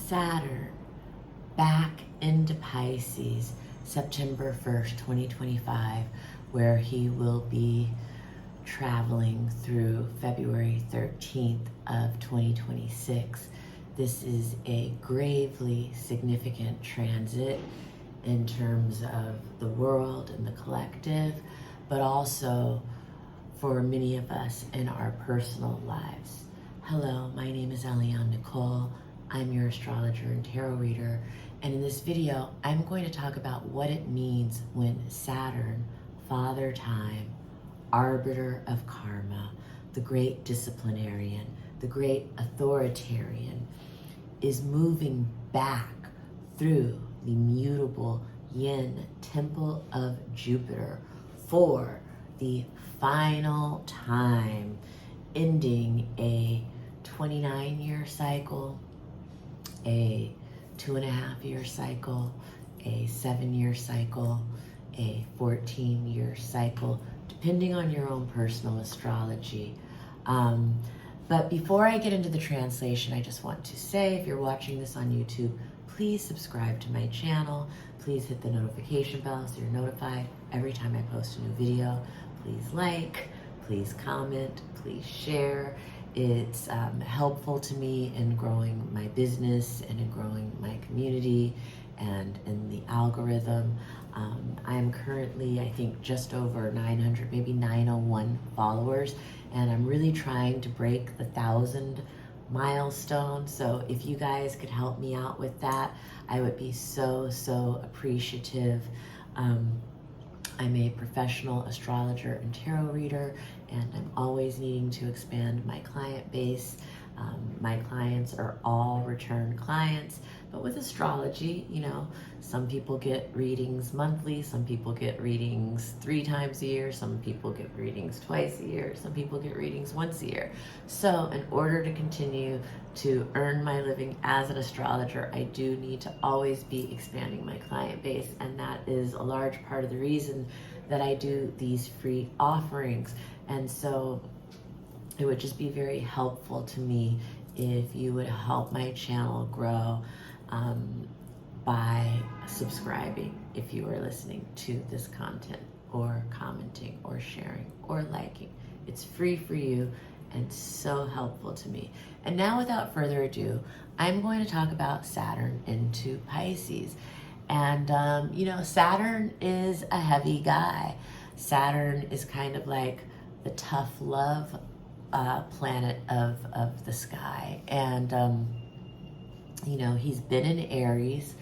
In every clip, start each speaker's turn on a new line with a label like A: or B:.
A: Saturn back into Pisces September 1st, 2025, where he will be traveling through February 13th of 2026. This is a gravely significant transit in terms of the world and the collective, but also for many of us in our personal lives. Hello, my name is Eliane Nicole. I'm your astrologer and tarot reader, and in this video, I'm going to talk about what it means when Saturn, Father Time, arbiter of karma, the great disciplinarian, the great authoritarian, is moving back through the mutable yin temple of Jupiter for the final time, ending a 29-year cycle, a 2.5-year cycle, a 7-year cycle, a 14-year cycle, depending on your own personal astrology. But before I get into the translation, I just want to say, if you're watching this on YouTube, please subscribe to my channel. Please hit the notification bell so you're notified every time I post a new video. Please like, please comment, please share. It's helpful to me in growing my business and in growing my community and in the algorithm. I am currently, I think, just over 900, maybe 901 followers, and I'm really trying to break the 1,000 milestone. So if you guys could help me out with that, I would be so appreciative. I'm a professional astrologer and tarot reader, and I'm always needing to expand my client base. My clients are all return clients, but with astrology, you know, some people get readings monthly, some people get readings 3 times a year, some people get readings twice a year, some people get readings once a year. So in order to continue to earn my living as an astrologer, I do need to always be expanding my client base, and that is a large part of the reason that I do these free offerings. And so it would just be very helpful to me if you would help my channel grow by subscribing if you are listening to this content, or commenting, or sharing, or liking. It's free for you and so helpful to me. And now, without further ado, I'm going to talk about Saturn into Pisces. And you know, Saturn is a heavy guy. Saturn is kind of like the tough love planet of the sky. And you know, he's been in Aries,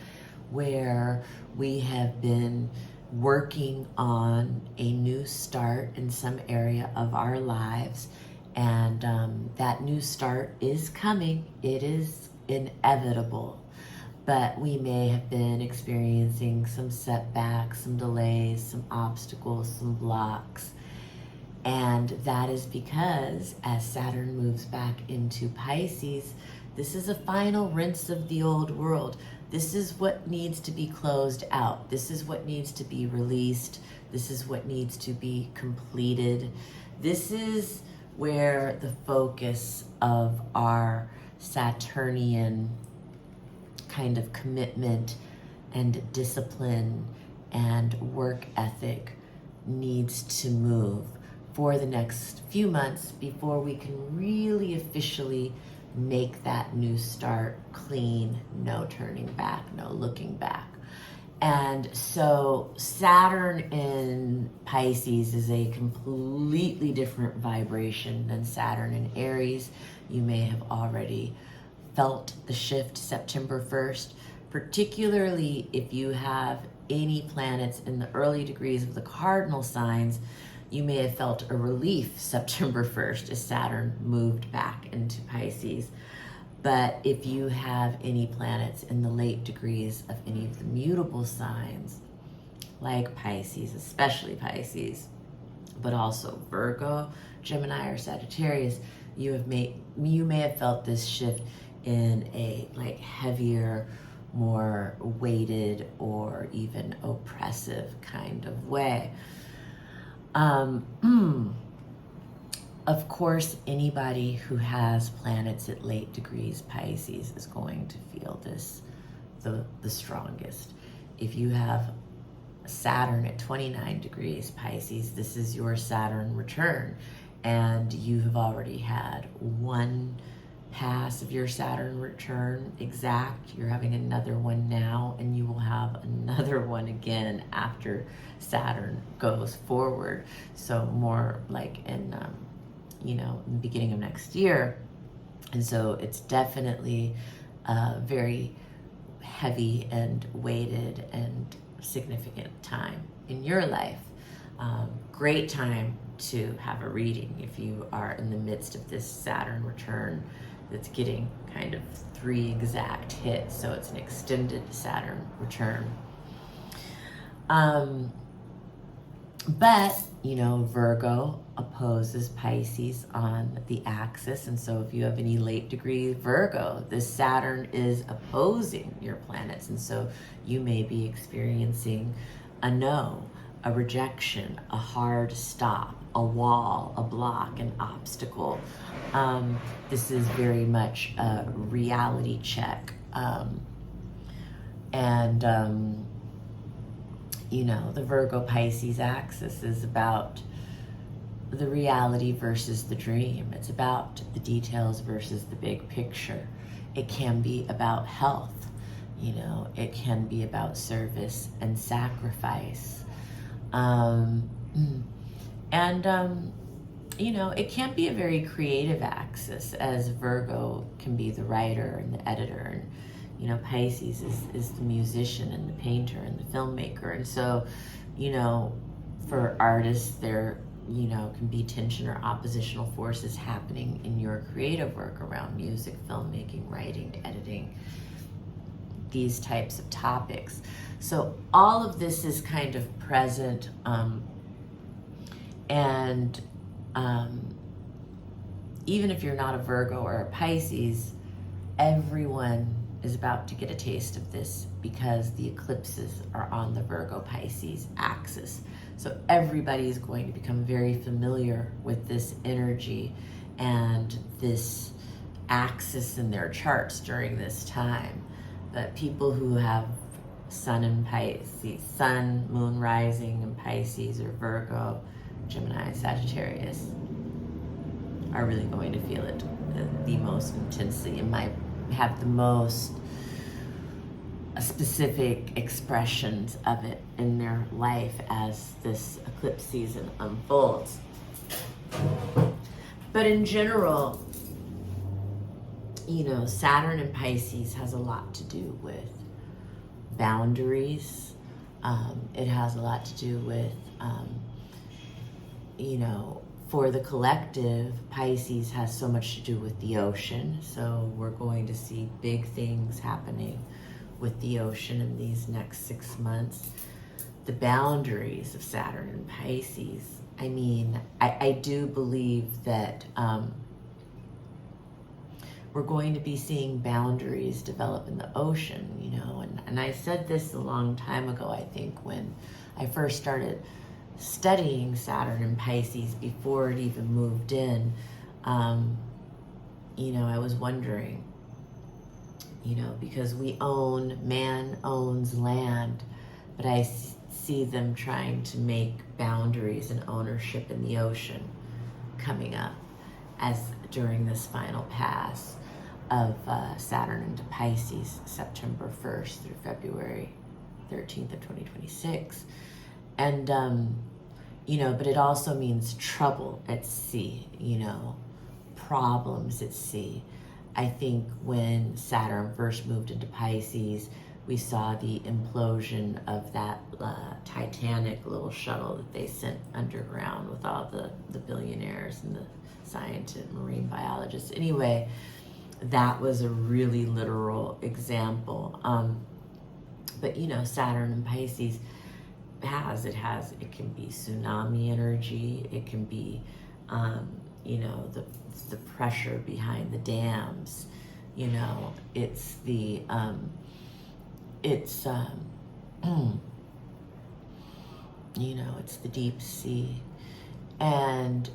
A: where we have been working on a new start in some area of our lives. And that new start is coming. It is inevitable. But we may have been experiencing some setbacks, some delays, some obstacles, some blocks. And that is because as Saturn moves back into Pisces, this is a final rinse of the old world. This is what needs to be closed out. This is what needs to be released. This is what needs to be completed. This is where the focus of our Saturnian kind of commitment and discipline and work ethic needs to move for the next few months before we can really officially make that new start clean, no turning back, no looking back. And so Saturn in Pisces is a completely different vibration than Saturn in Aries. You may have already felt the shift September 1st, particularly if you have any planets in the early degrees of the cardinal signs. You may have felt a relief September 1st as Saturn moved back into Pisces. But if you have any planets in the late degrees of any of the mutable signs, like Pisces, especially Pisces, but also Virgo, Gemini, or Sagittarius, you may have felt this shift in a like heavier, more weighted, or even oppressive kind of way. Of course, anybody who has planets at late degrees Pisces is going to feel this the strongest. If you have Saturn at 29 degrees Pisces, this is your Saturn return, and you have already had one pass of your Saturn return exact. You're having another one now, and you will have another one again after Saturn goes forward. So more like in in the beginning of next year. And so it's definitely very heavy and weighted and significant time in your life. Great time to have a reading if you are in the midst of this Saturn return that's getting kind of 3 exact hits. So it's an extended Saturn return. But, Virgo opposes Pisces on the axis. And so if you have any late degree Virgo, this Saturn is opposing your planets. And so you may be experiencing a no, a rejection, a hard stop, a wall, a block, an obstacle. This is very much a reality check. The Virgo Pisces axis is about the reality versus the dream. It's about the details versus the big picture. It can be about health. It can be about service and sacrifice. It can be a very creative axis, as Virgo can be the writer and the editor, and Pisces is the musician and the painter and the filmmaker. And so, for artists, there, can be tension or oppositional forces happening in your creative work around music, filmmaking, writing, editing, these types of topics. So all of this is kind of present, even if you're not a Virgo or a Pisces, everyone is about to get a taste of this because the eclipses are on the Virgo Pisces axis. So everybody is going to become very familiar with this energy and this axis in their charts during this time. But people who have Sun in Pisces, Sun, Moon rising in Pisces or Virgo, Gemini, Sagittarius, are really going to feel it the most intensely and might have the most specific expressions of it in their life as this eclipse season unfolds. But in general, Saturn in Pisces has a lot to do with boundaries. It has a lot to do with, for the collective, Pisces has so much to do with the ocean. So we're going to see big things happening with the ocean in these next 6 months. The boundaries of Saturn and Pisces. I do believe that we're going to be seeing boundaries develop in the ocean, and I said this a long time ago, I think, when I first started studying Saturn and Pisces before it even moved in. I was wondering, because man owns land, but I see them trying to make boundaries and ownership in the ocean coming up as during this final pass of Saturn into Pisces, September 1st through February 13th of 2026. And, but it also means trouble at sea, problems at sea. I think when Saturn first moved into Pisces, we saw the implosion of that Titanic little shuttle that they sent underground with all the billionaires and the scientists, marine biologists. Anyway, that was a really literal example. But Saturn and Pisces it can be tsunami energy. It can be, the pressure behind the dams. It's the, it's the deep sea. And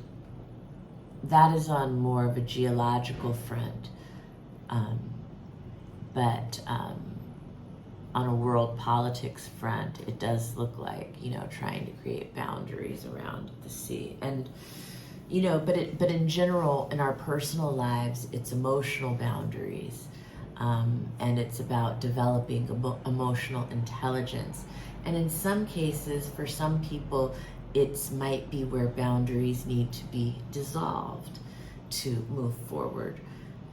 A: that is on more of a geological front. But on a world politics front, it does look like, you know, trying to create boundaries around the sea. And, you know, but in general, in our personal lives, it's emotional boundaries. And it's about developing emotional intelligence. And in some cases, for some people, it might be where boundaries need to be dissolved to move forward.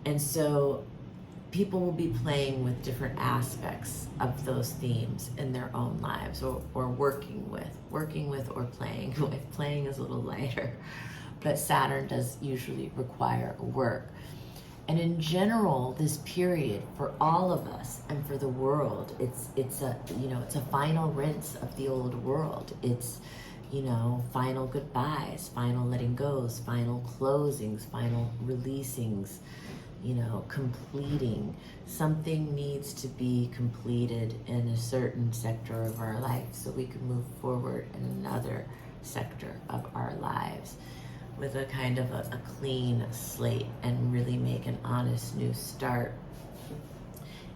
A: And so people will be playing with different aspects of those themes in their own lives, or working with or playing with. Playing is a little lighter, but Saturn does usually require work. And in general, this period for all of us and for the world, it's a, you know, it's a final rinse of the old world. It's, you know, final goodbyes, final letting goes, final closings, final releasings, you know, completing. Something needs to be completed in a certain sector of our life so we can move forward in another sector of our lives with a kind of a clean slate and really make an honest new start.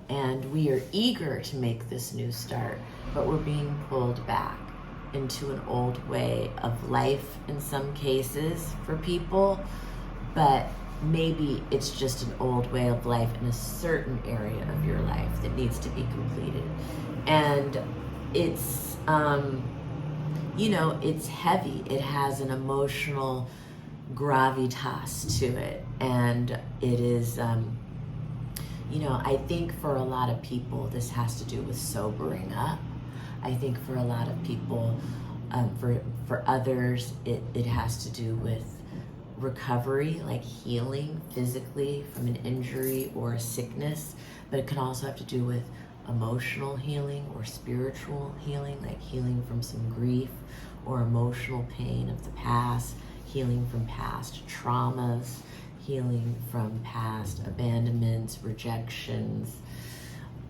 A: And we are eager to make this new start, but we're being pulled back into an old way of life in some cases for people, but maybe it's just an old way of life in a certain area of your life that needs to be completed. And it's, you know, it's heavy. It has an emotional gravitas to it. And it is, you know, I think for a lot of people, this has to do with sobering up. I think for a lot of people, for others, it has to do with recovery, like healing physically from an injury or a sickness, but it can also have to do with emotional healing or spiritual healing, like healing from some grief or emotional pain of the past, healing from past traumas, healing from past abandonments, rejections,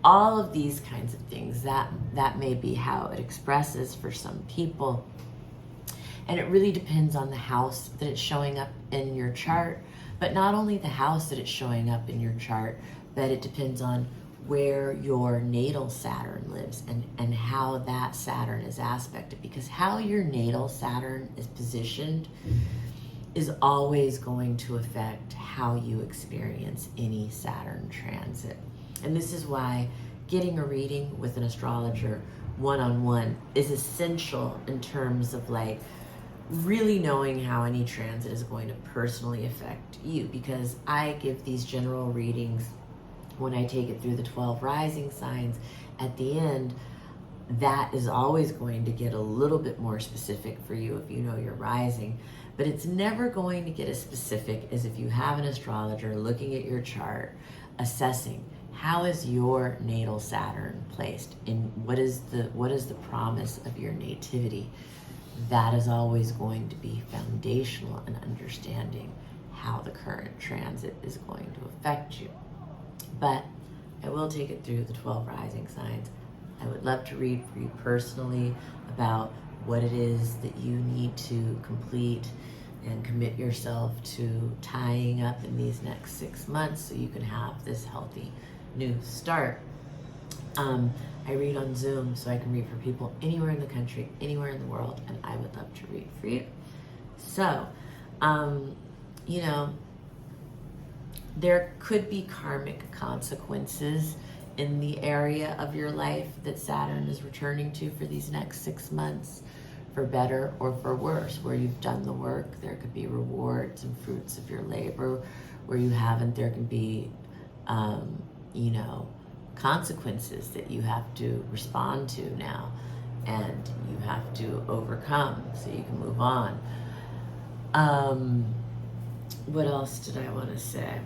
A: all of these kinds of things. That may be how it expresses for some people. And it really depends on the house that it's showing up in your chart, but not only the house that it's showing up in your chart, but it depends on where your natal Saturn lives and how that Saturn is aspected, because how your natal Saturn is positioned is always going to affect how you experience any Saturn transit. And this is why getting a reading with an astrologer one-on-one is essential in terms of like really knowing how any transit is going to personally affect you, because I give these general readings when I take it through the 12 rising signs. At the end, that is always going to get a little bit more specific for you if you know your rising, but it's never going to get as specific as if you have an astrologer looking at your chart, assessing how is your natal Saturn placed in what is the promise of your nativity. That is always going to be foundational in understanding how the current transit is going to affect you. But I will take it through the 12 rising signs. I would love to read for you personally about what it is that you need to complete and commit yourself to tying up in these next 6 months so you can have this healthy new start. I read on Zoom, so I can read for people anywhere in the country, anywhere in the world, and I would love to read for you. So, you know, there could be karmic consequences in the area of your life that Saturn is returning to for these next 6 months, for better or for worse. Where you've done the work, there could be rewards and fruits of your labor. Where you haven't, there can be, you know, consequences that you have to respond to now, and you have to overcome so you can move on. What else did I want to say?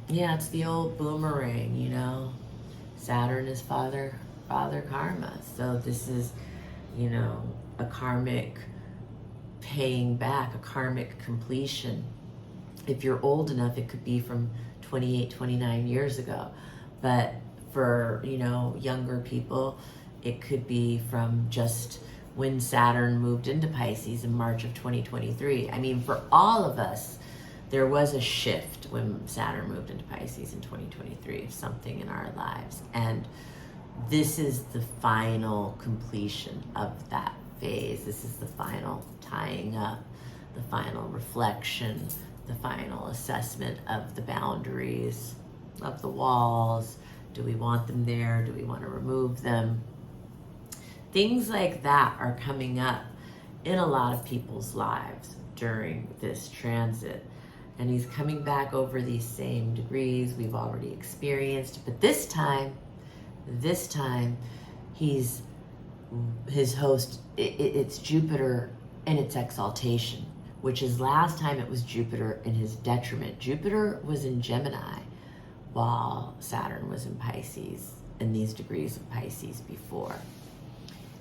A: Yeah, it's the old boomerang, you know. Saturn is father karma. So this is, you know, a karmic paying back, a karmic completion. If you're old enough, it could be from 28, 29 years ago. But for, you know, younger people, it could be from just when Saturn moved into Pisces in March of 2023. I mean, for all of us, there was a shift when Saturn moved into Pisces in 2023 of something in our lives. And this is the final completion of that phase. This is the final tying up, the final reflection, the final assessment of the boundaries, of the walls. Do we want them there? Do we want to remove them? Things like that are coming up in a lot of people's lives during this transit. And he's coming back over these same degrees we've already experienced. But this time, his host, it's Jupiter in its exaltation, which is last time it was Jupiter in his detriment. Jupiter was in Gemini while Saturn was in Pisces, in these degrees of Pisces before.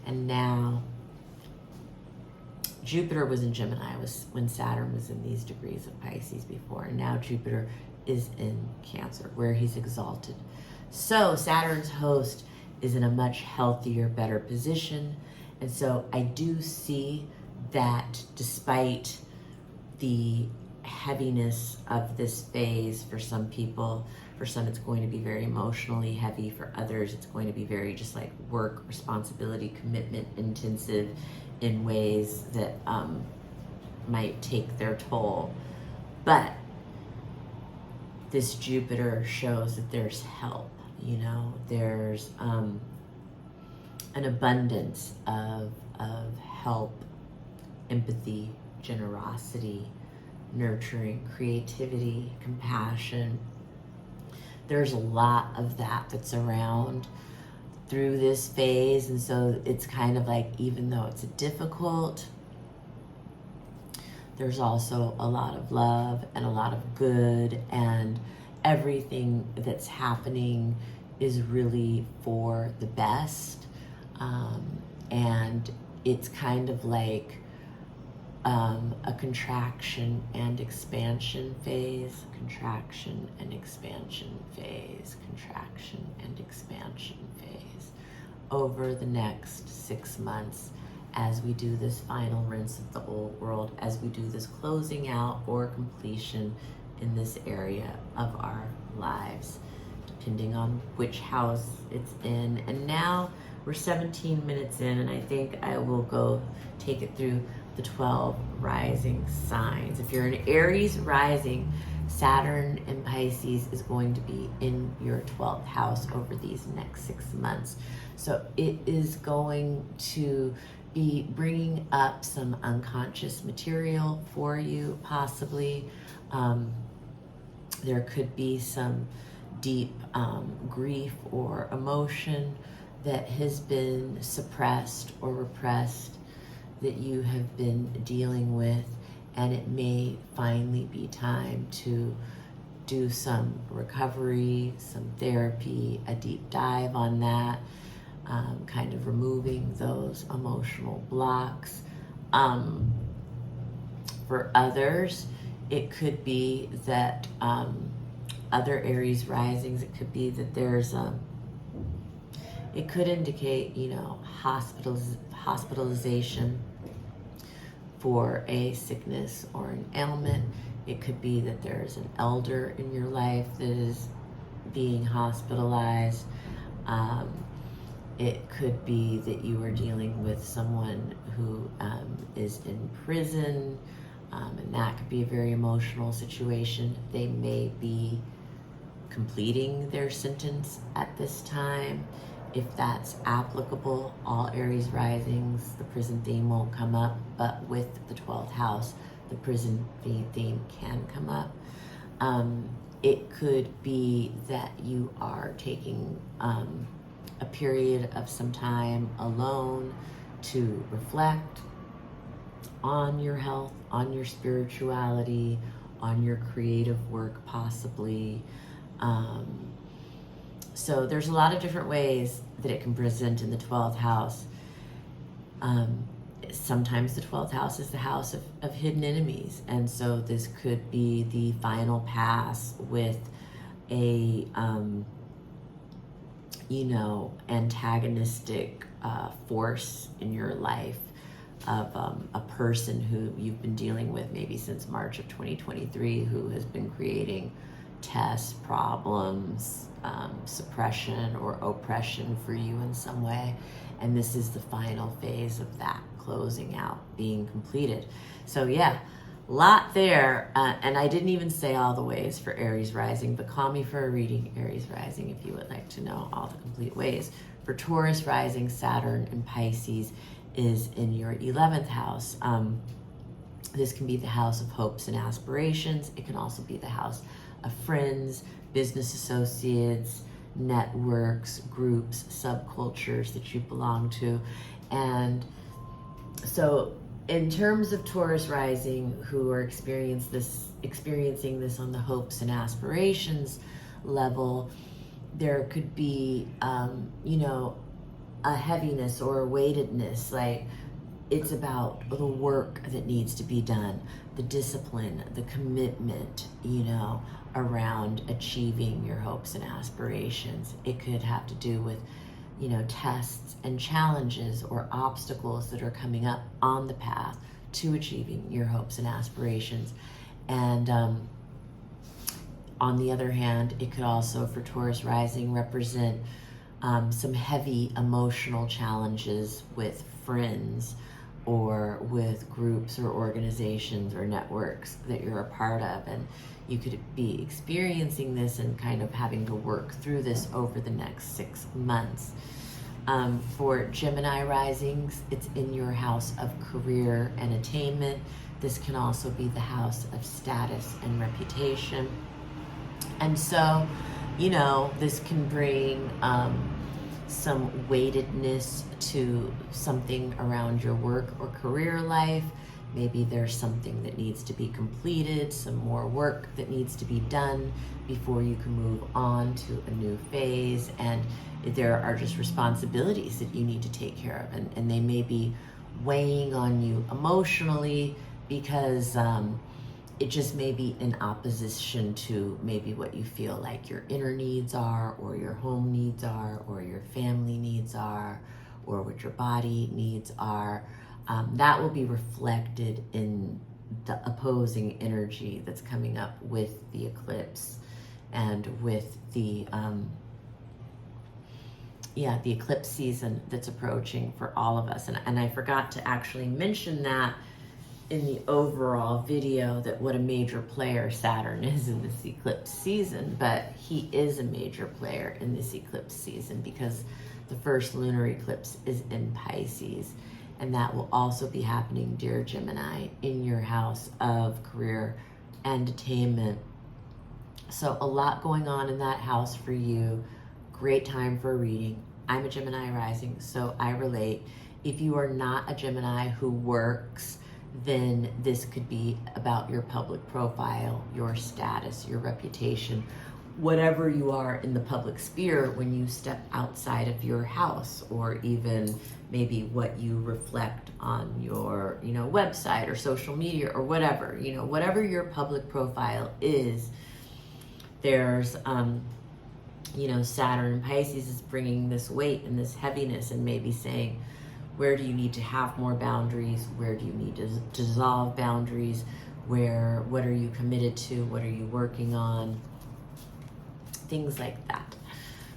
A: And now Jupiter was in Gemini when Saturn was in these degrees of Pisces before. And now Jupiter is in Cancer, where he's exalted. So Saturn's host is in a much healthier, better position. And so I do see that despite the heaviness of this phase for some people, for some it's going to be very emotionally heavy, for others it's going to be very just like work, responsibility, commitment intensive in ways that might take their toll. But this Jupiter shows that there's help, there's an abundance of help, empathy, generosity, nurturing, creativity, compassion. There's a lot of that's around through this phase. And so it's kind of like, even though it's difficult, there's also a lot of love and a lot of good, and everything that's happening is really for the best. And it's kind of like a contraction and expansion phase, contraction and expansion phase, contraction and expansion phase over the next 6 months, as we do this final rinse of the old world, as we do this closing out or completion in this area of our lives, depending on which house it's in. And now we're 17 minutes in, and I think I will go take it through the 12 rising signs. If you're an Aries rising, Saturn in Pisces is going to be in your 12th house over these next 6 months. So it is going to be bringing up some unconscious material for you, possibly. There could be some deep grief or emotion that has been suppressed or repressed that you have been dealing with, and it may finally be time to do some recovery, some therapy, a deep dive on that, kind of removing those emotional blocks. For others, it could be that other Aries risings, it could be that there's it could indicate, hospitalization for a sickness or an ailment. It could be that there's an elder in your life that is being hospitalized. It could be that you are dealing with someone who is in prison, and that could be a very emotional situation. They may be completing their sentence at this time. If that's applicable, all Aries risings, the prison theme won't come up, but with the 12th house, the prison theme can come up. It could be that you are taking a period of some time alone to reflect on your health, on your spirituality, on your creative work, possibly. So there's a lot of different ways that it can present in the 12th house. Sometimes the 12th house is the house of hidden enemies. And so this could be the final pass with a, antagonistic force in your life. a person who you've been dealing with maybe since March of 2023, who has been creating tests, problems, suppression or oppression for you in some way. And this is the final phase of that closing out, being completed. So yeah, lot there. And I didn't even say all the ways for Aries rising, but call me for a reading, Aries rising, if you would like to know all the complete ways. For Taurus rising, Saturn and Pisces is in your 11th house. This can be the house of hopes and aspirations. It can also be the house of friends, business associates, networks, groups, subcultures that you belong to. And so in terms of Taurus rising, who are experiencing this on the hopes and aspirations level, there could be, a heaviness or a weightedness, like it's about the work that needs to be done, the discipline, the commitment, around achieving your hopes and aspirations. It could have to do with, tests and challenges or obstacles that are coming up on the path to achieving your hopes and aspirations. And on the other hand, it could also, for Taurus rising, represent some heavy emotional challenges with friends or with groups or organizations or networks that you're a part of. And you could be experiencing this and kind of having to work through this over the next 6 months. For Gemini risings, it's in your house of career and attainment. This can also be the house of status and reputation. And so, this can bring some weightedness to something around your work or career life. Maybe there's something that needs to be completed, some more work that needs to be done before you can move on to a new phase. And there are just responsibilities that you need to take care of. And they may be weighing on you emotionally because it just may be in opposition to maybe what you feel like your inner needs are, or your home needs are, or your family needs are, or what your body needs are. That will be reflected in the opposing energy that's coming up with the eclipse and with the eclipse season that's approaching for all of us. And I forgot to actually mention that in the overall video, that what a major player Saturn is in this eclipse season, but he is a major player in this eclipse season because the first lunar eclipse is in Pisces, and that will also be happening, dear Gemini, in your house of career and attainment. So a lot going on in that house for you. Great time for a reading. I'm a Gemini rising, so I relate. If you are not a Gemini who works, then this could be about your public profile, your status, your reputation, whatever you are in the public sphere when you step outside of your house, or even maybe what you reflect on your, website or social media or whatever, whatever your public profile is. There's, Saturn and Pisces is bringing this weight and this heaviness and maybe saying, where do you need to have more boundaries? Where do you need to dissolve boundaries? What are you committed to? What are you working on? Things like that.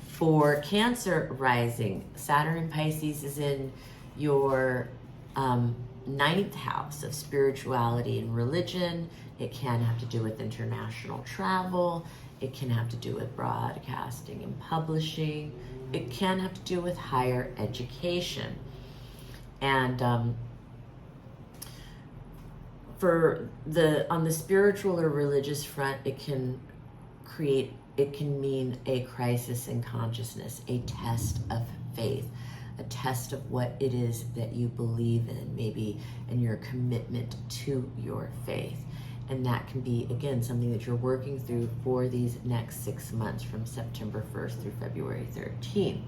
A: For Cancer rising, Saturn and Pisces is in your 9th house of spirituality and religion. It can have to do with international travel. It can have to do with broadcasting and publishing. It can have to do with higher education. And on the spiritual or religious front, it can mean a crisis in consciousness, a test of faith, a test of what it is that you believe in, maybe, and your commitment to your faith. And that can be, again, something that you're working through for these next 6 months, from September 1st through February 13th.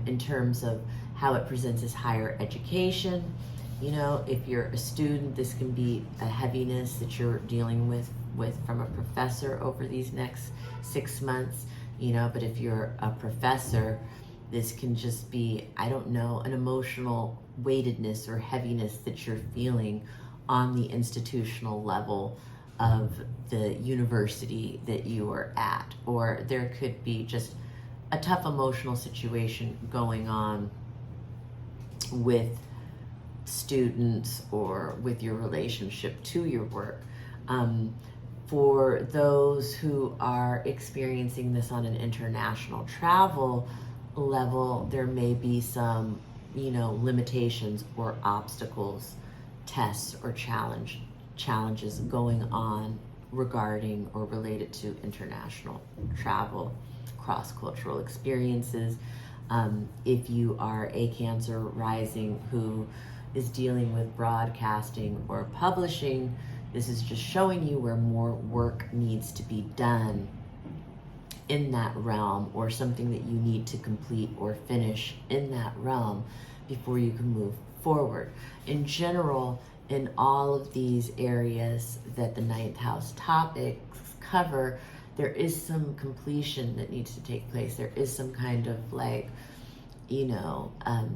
A: In terms of how it presents as higher education, if you're a student, this can be a heaviness that you're dealing with from a professor over these next 6 months, but if you're a professor, This can just be, I don't know, an emotional weightedness or heaviness that you're feeling on the institutional level of the university that you are at. Or there could be just a tough emotional situation going on with students or with your relationship to your work. For those who are experiencing this on an international travel level, there may be some, limitations or obstacles, tests or challenges going on regarding or related to international travel, cross-cultural experiences. If you are a Cancer rising who is dealing with broadcasting or publishing, this is just showing you where more work needs to be done in that realm, or something that you need to complete or finish in that realm before you can move forward. In general, in all of these areas that the 9th house topics cover, there is some completion that needs to take place. There is some kind of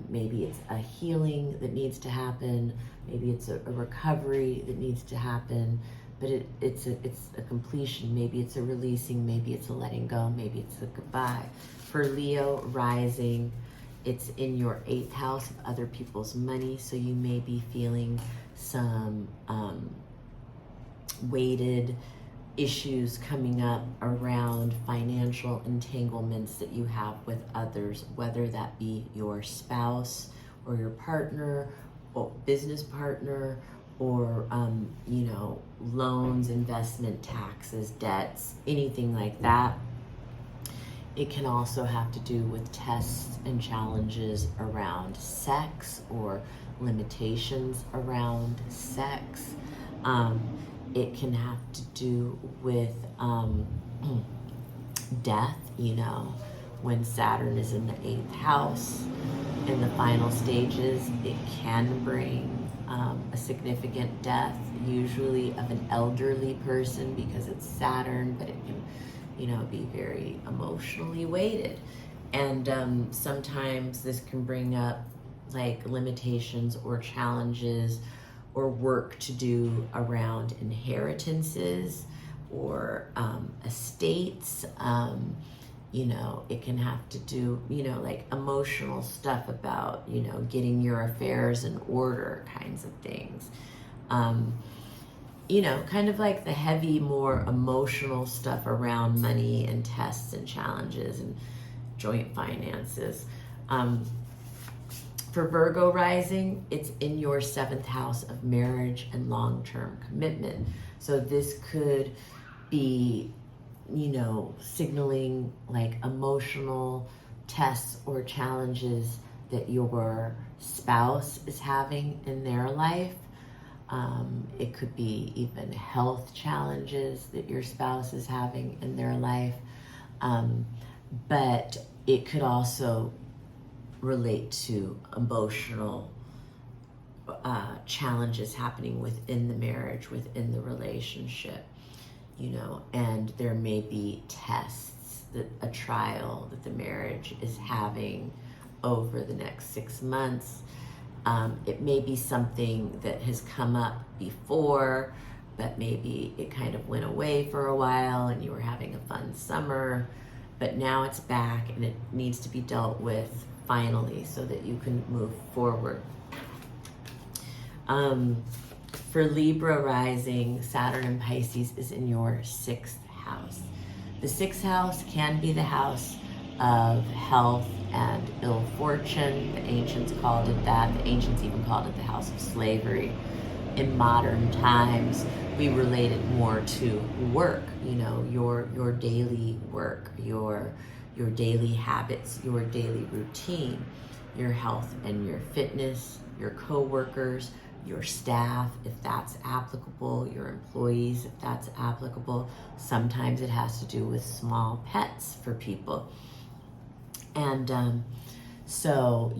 A: maybe it's a healing that needs to happen. Maybe it's a recovery that needs to happen, but it's a completion. Maybe it's a releasing, maybe it's a letting go, maybe it's a goodbye. For Leo rising, it's in your 8th house of other people's money, so you may be feeling some weighted issues coming up around financial entanglements that you have with others, whether that be your spouse or your partner or business partner, or loans, investment, taxes, debts, anything like that. It can also have to do with tests and challenges around sex or limitations around sex. It can have to do with death, when Saturn is in the 8th house. In the final stages, it can bring a significant death, usually of an elderly person because it's Saturn, but it can, be very emotionally weighted. And sometimes this can bring up limitations or challenges or work to do around inheritances or estates. It can have to do, emotional stuff about, getting your affairs in order kinds of things. Kind of like the heavy, more emotional stuff around money and tests and challenges and joint finances. For Virgo rising, it's in your 7th house of marriage and long-term commitment. So this could be, signaling emotional tests or challenges that your spouse is having in their life. It could be even health challenges that your spouse is having in their life. But it could also relate to emotional challenges happening within the marriage, within the relationship, and there may be tests, a trial that the marriage is having over the next 6 months. It may be something that has come up before, but maybe it kind of went away for a while and you were having a fun summer, but now it's back and it needs to be dealt with finally so that you can move forward. For Libra rising, Saturn in Pisces is in your 6th house. The 6th house can be the house of health and ill fortune. The ancients called it that. The ancients even called it the house of slavery. In modern times, we relate it more to work, your daily work, your daily habits, your daily routine, your health and your fitness, your co-workers, your staff, if that's applicable, your employees, if that's applicable. Sometimes it has to do with small pets for people. And so,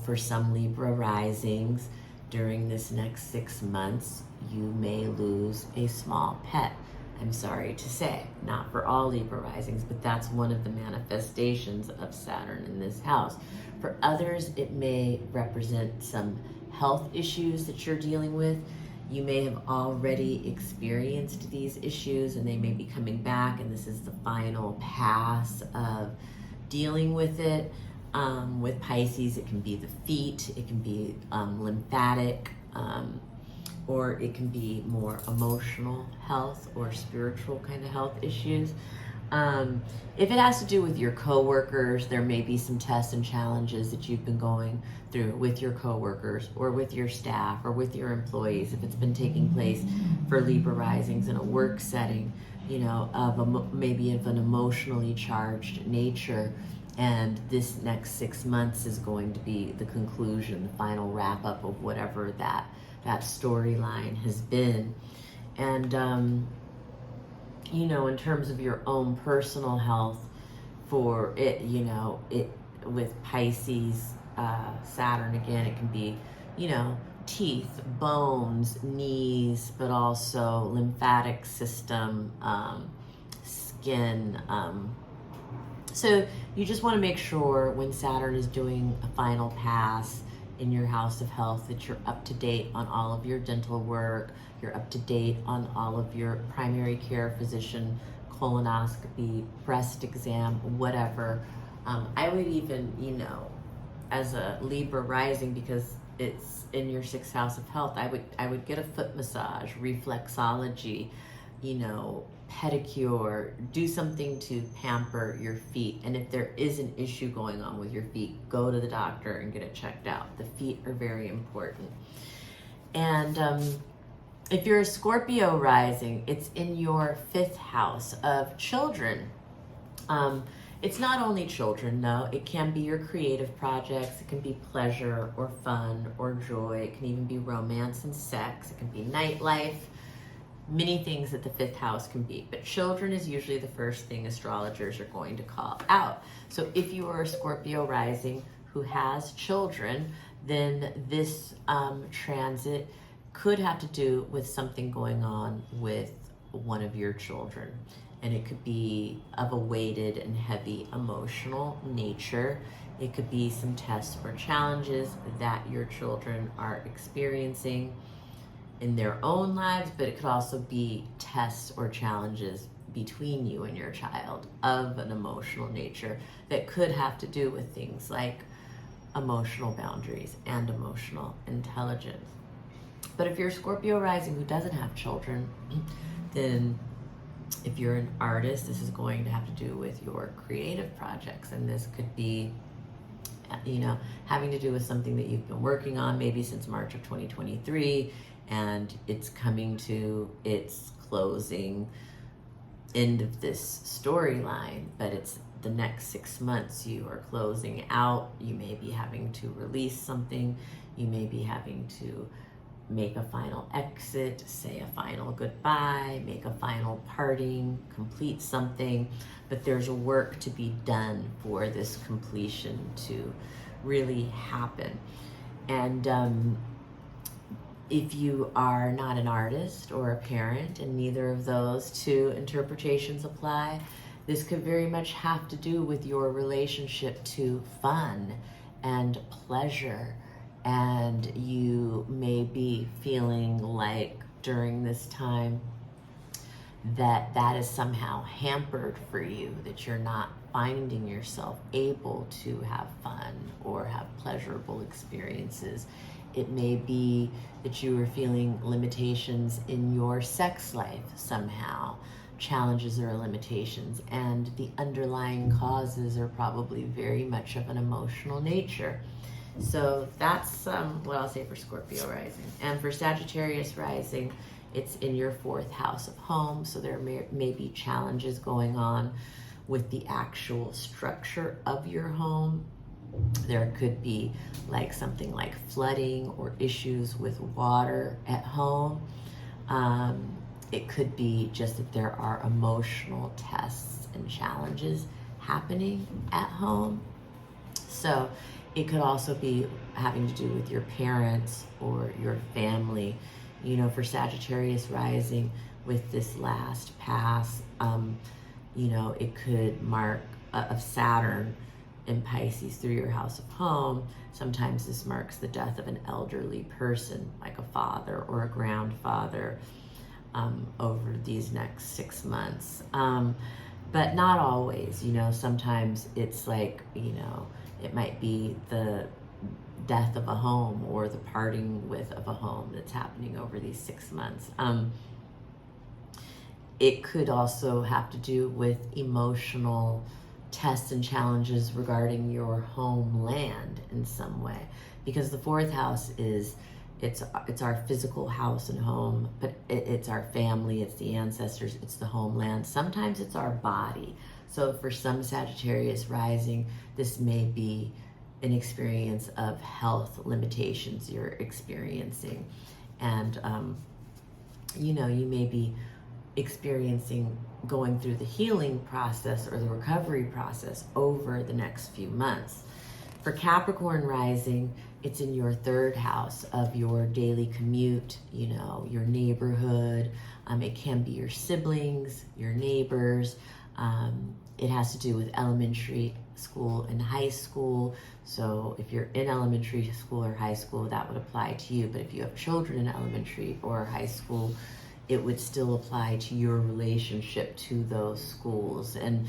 A: for some Libra risings, during this next 6 months, you may lose a small pet, I'm sorry to say, not for all Libra risings, but that's one of the manifestations of Saturn in this house. For others, it may represent some health issues that you're dealing with. You may have already experienced these issues and they may be coming back, and this is the final pass of dealing with it. With Pisces, it can be the feet, it can be lymphatic, or it can be more emotional health or spiritual kind of health issues. If it has to do with your coworkers, there may be some tests and challenges that you've been going through with your coworkers or with your staff or with your employees. If it's been taking place for Libra risings in a work setting, you know, maybe of an emotionally charged nature. And this next 6 months is going to be the conclusion, the final wrap up of whatever that storyline has been. And, you know, in terms of your own personal health, for it, you know, it with Pisces, Saturn again, it can be, you know, teeth, bones, knees, but also lymphatic system, skin. So you just want to make sure when Saturn is doing a final pass in your house of health that you're up to date on all of your dental work, you're up to date on all of your primary care physician, colonoscopy, breast exam, whatever. I would even, you know, as a Libra rising, because it's in your 6th house of health, I would get a foot massage, reflexology, you know, pedicure, do something to pamper your feet. And if there is an issue going on with your feet, go to the doctor and get it checked out. The feet are very important. And if you're a Scorpio rising, it's in your 5th house of children. It's not only children, though. It can be your creative projects. It can be pleasure or fun or joy. It can even be romance and sex. It can be nightlife. Many things that the 5th house can be, but children is usually the first thing astrologers are going to call out. So if you are a Scorpio rising who has children, then this transit could have to do with something going on with one of your children. And it could be of a weighted and heavy emotional nature. It could be some tests or challenges that your children are experiencing in their own lives, but it could also be tests or challenges between you and your child of an emotional nature that could have to do with things like emotional boundaries and emotional intelligence. But if you're a Scorpio rising who doesn't have children, then if you're an artist, this is going to have to do with your creative projects. And this could be, you know, having to do with something that you've been working on maybe since March of 2023, and it's coming to its closing end of this storyline, but it's the next 6 months you are closing out. You may be having to release something. You may be having to make a final exit, say a final goodbye, make a final parting, complete something, but there's work to be done for this completion to really happen. And if you are not an artist or a parent, and neither of those two interpretations apply, this could very much have to do with your relationship to fun and pleasure. And you may be feeling like during this time that is somehow hampered for you, that you're not finding yourself able to have fun or have pleasurable experiences. It may be that you are feeling limitations in your sex life somehow, challenges or limitations, and the underlying causes are probably very much of an emotional nature. So that's what I'll say for Scorpio rising. And for Sagittarius rising, it's in your 4th house of home, so there may be challenges going on with the actual structure of your home. There could be like something like flooding or issues with water at home. It could be just that there are emotional tests and challenges happening at home. So it could also be having to do with your parents or your family. You know, for Sagittarius rising, with this last pass. You know, it could mark of Saturn in Pisces through your house of home. Sometimes this marks the death of an elderly person, like a father or a grandfather, over these next 6 months. But not always, you know, sometimes it's like, you know, it might be the death of a home or the parting with of a home that's happening over these 6 months. It could also have to do with emotional tests and challenges regarding your homeland in some way, because the fourth house is, it's our physical house and home, but it's our family, it's the ancestors, it's the homeland. Sometimes it's our body. So for some Sagittarius rising, this may be an experience of health limitations you're experiencing. And, you know, you may be experiencing going through the healing process or the recovery process over the next few months. For Capricorn rising, it's in your third house of your daily commute, you know, your neighborhood. It can be your siblings, your neighbors. It has to do with elementary school and high school. So if you're in elementary school or high school, that would apply to you. But if you have children in elementary or high school, it would still apply to your relationship to those schools. And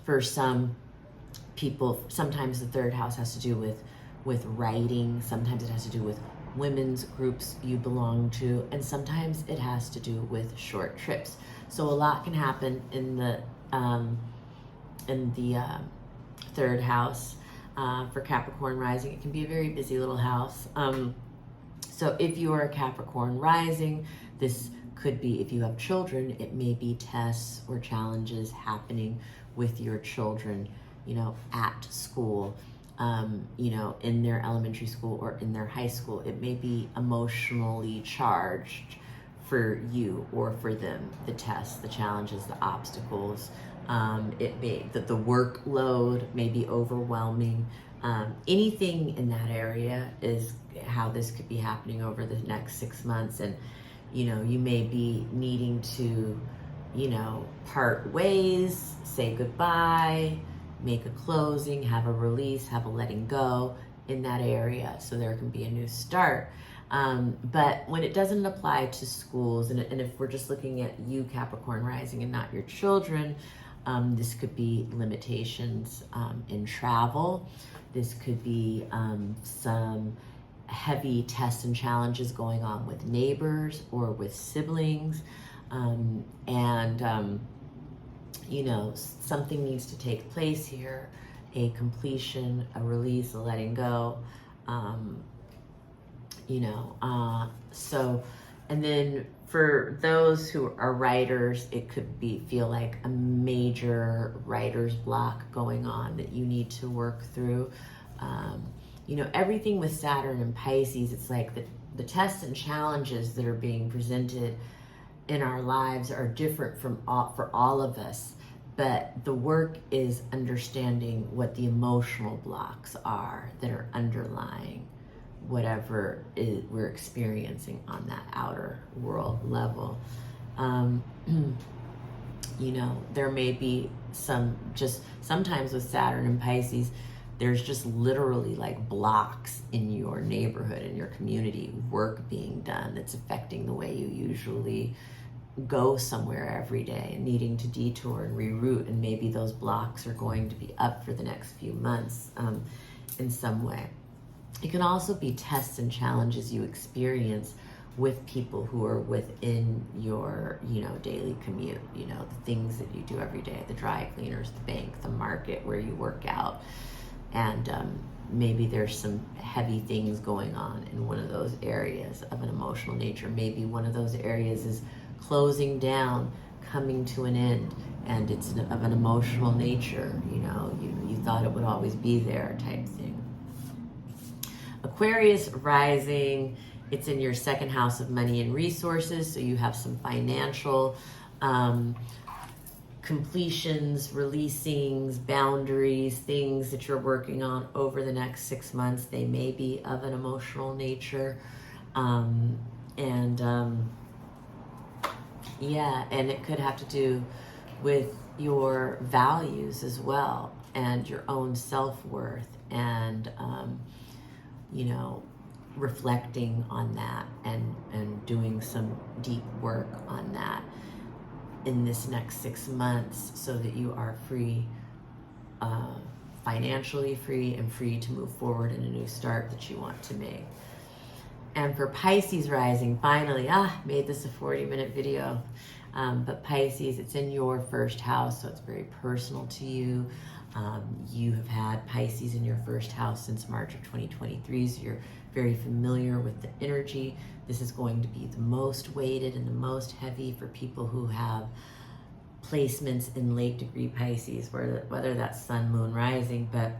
A: for some people, sometimes the third house has to do with writing. Sometimes it has to do with women's groups you belong to, and sometimes it has to do with short trips. So a lot can happen in the third house. For Capricorn rising, it can be a very busy little house. So if you are a Capricorn rising, this could be, if you have children, it may be tests or challenges happening with your children, you know, at school, you know, in their elementary school or in their high school. It may be emotionally charged for you or for them, the tests, the challenges, the obstacles. It may, that the workload may be overwhelming. Anything in that area is how this could be happening over the next 6 months. And, you know, you may be needing to, you know, part ways, say goodbye, make a closing, have a release, have a letting go in that area, so there can be a new start. But when it doesn't apply to schools, and if we're just looking at you, Capricorn rising, and not your children, this could be limitations in travel. This could be some heavy tests and challenges going on with neighbors or with siblings. You know, something needs to take place here, a completion, a release, a letting go, you know, so, and then for those who are writers, it could feel like a major writer's block going on that you need to work through. You know, everything with Saturn and Pisces, it's like the tests and challenges that are being presented in our lives are different for all of us. But the work is understanding what the emotional blocks are that are underlying whatever we're experiencing on that outer world level. You know, there may be sometimes with Saturn and Pisces, there's just literally like blocks in your neighborhood, in your community, work being done that's affecting the way you usually go somewhere every day, and needing to detour and reroute, and maybe those blocks are going to be up for the next few months in some way. It can also be tests and challenges you experience with people who are within your, you know, daily commute, you know, the things that you do every day, the dry cleaners, the bank, the market, where you work out. And maybe there's some heavy things going on in one of those areas of an emotional nature. Maybe one of those areas is closing down, coming to an end, and it's of an emotional nature. You know, you thought it would always be there type thing. Aquarius rising, it's in your second house of money and resources, so you have some financial completions, releasings, boundaries, things that you're working on over the next 6 months. They may be of an emotional nature. Yeah, and it could have to do with your values as well, and your own self-worth, and you know, reflecting on that, and doing some deep work on that in this next 6 months, so that you are free, financially free, and free to move forward in a new start that you want to make. And for Pisces rising, finally, made this a 40-minute video. But Pisces, it's in your first house, so it's very personal to you. You have had Pisces in your first house since March of 2023, so you're very familiar with the energy. This is going to be the most weighted and the most heavy for people who have placements in late degree Pisces, whether that's sun, moon, rising. But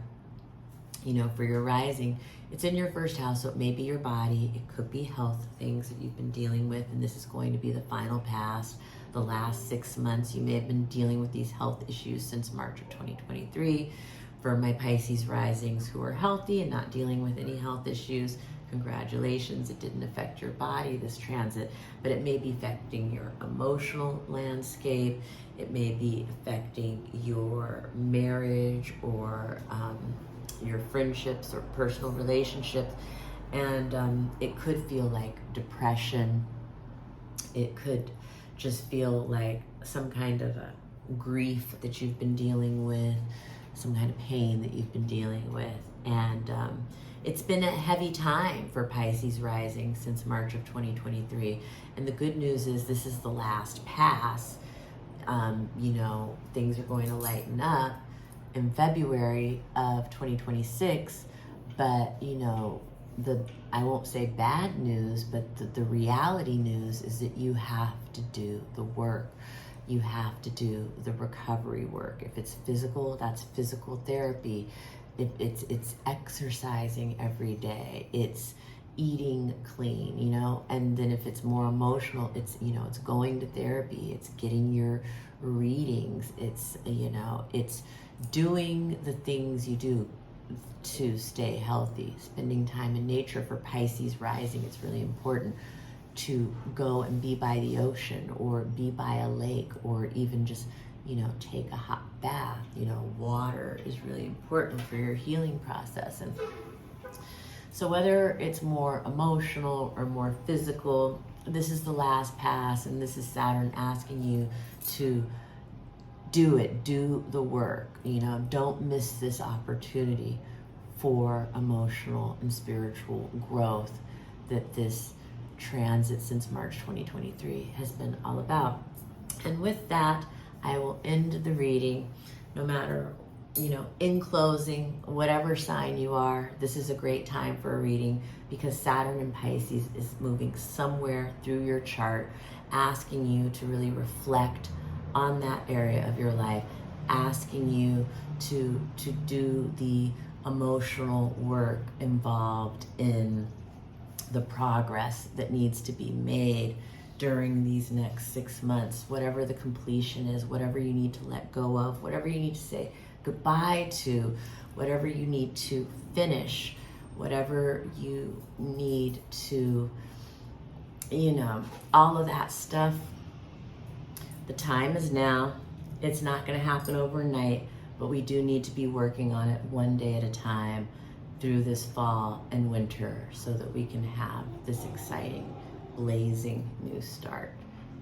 A: you know, for your rising, it's in your first house, so it may be your body, it could be health things that you've been dealing with, and this is going to be the final pass. The last 6 months, you may have been dealing with these health issues since March of 2023. For my Pisces risings who are healthy and not dealing with any health issues, congratulations, it didn't affect your body, this transit, but it may be affecting your emotional landscape, it may be affecting your marriage, or your friendships or personal relationships, and it could feel like depression. It could just feel like some kind of a grief that you've been dealing with, some kind of pain that you've been dealing with, and it's been a heavy time for Pisces rising since March of 2023. And the good news is this is the last pass. You know, things are going to lighten up in February of 2026, but you know, I won't say bad news, but the reality news is that you have to do the work. You have to do the recovery work. If it's physical, that's physical therapy. If it's exercising every day, it's eating clean, you know, and then if it's more emotional, it's, you know, it's going to therapy, it's getting your readings, it's, you know, it's doing the things you do to stay healthy, spending time in nature. For Pisces rising, it's really important to go and be by the ocean, or be by a lake, or even just, you know, take a hot bath. You know, water is really important for your healing process. And so whether it's more emotional or more physical, this is the last pass, and this is Saturn asking you to do it, do the work. You know, don't miss this opportunity for emotional and spiritual growth that this transit since March 2023 has been all about. And with that, I will end the reading. No matter, you know, in closing, whatever sign you are, this is a great time for a reading, because Saturn in Pisces is moving somewhere through your chart, asking you to really reflect on that area of your life, asking you to do the emotional work involved in the progress that needs to be made during these next 6 months, whatever the completion is, whatever you need to let go of, whatever you need to say goodbye to, whatever you need to finish, whatever you need to, you know, all of that stuff. The time is now. It's not going to happen overnight, but we do need to be working on it one day at a time through this fall and winter, so that we can have this exciting, blazing new start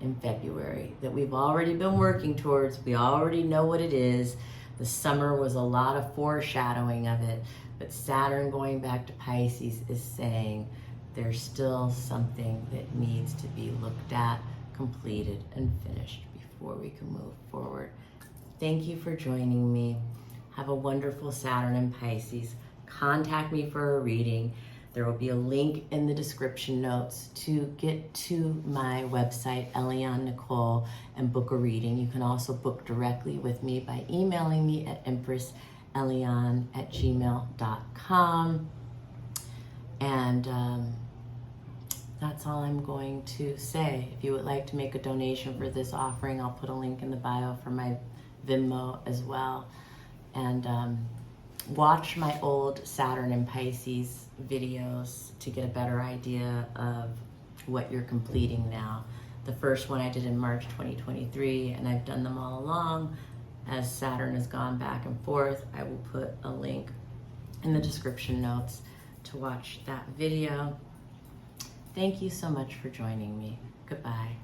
A: in February that we've already been working towards. We already know what it is. The summer was a lot of foreshadowing of it, but Saturn going back to Pisces is saying there's still something that needs to be looked at, completed, and finished before we can move forward. Thank you for joining me. Have a wonderful Saturn in Pisces. Contact me for a reading. There will be a link in the description notes to get to my website, Eliane Nicole, and book a reading. You can also book directly with me by emailing me at empresseliane@gmail.com. And that's all I'm going to say. If you would like to make a donation for this offering, I'll put a link in the bio for my Venmo as well. And watch my old Saturn and Pisces videos to get a better idea of what you're completing now. The first one I did in March 2023, and I've done them all along. As Saturn has gone back and forth, I will put a link in the description notes to watch that video. Thank you so much for joining me. Goodbye.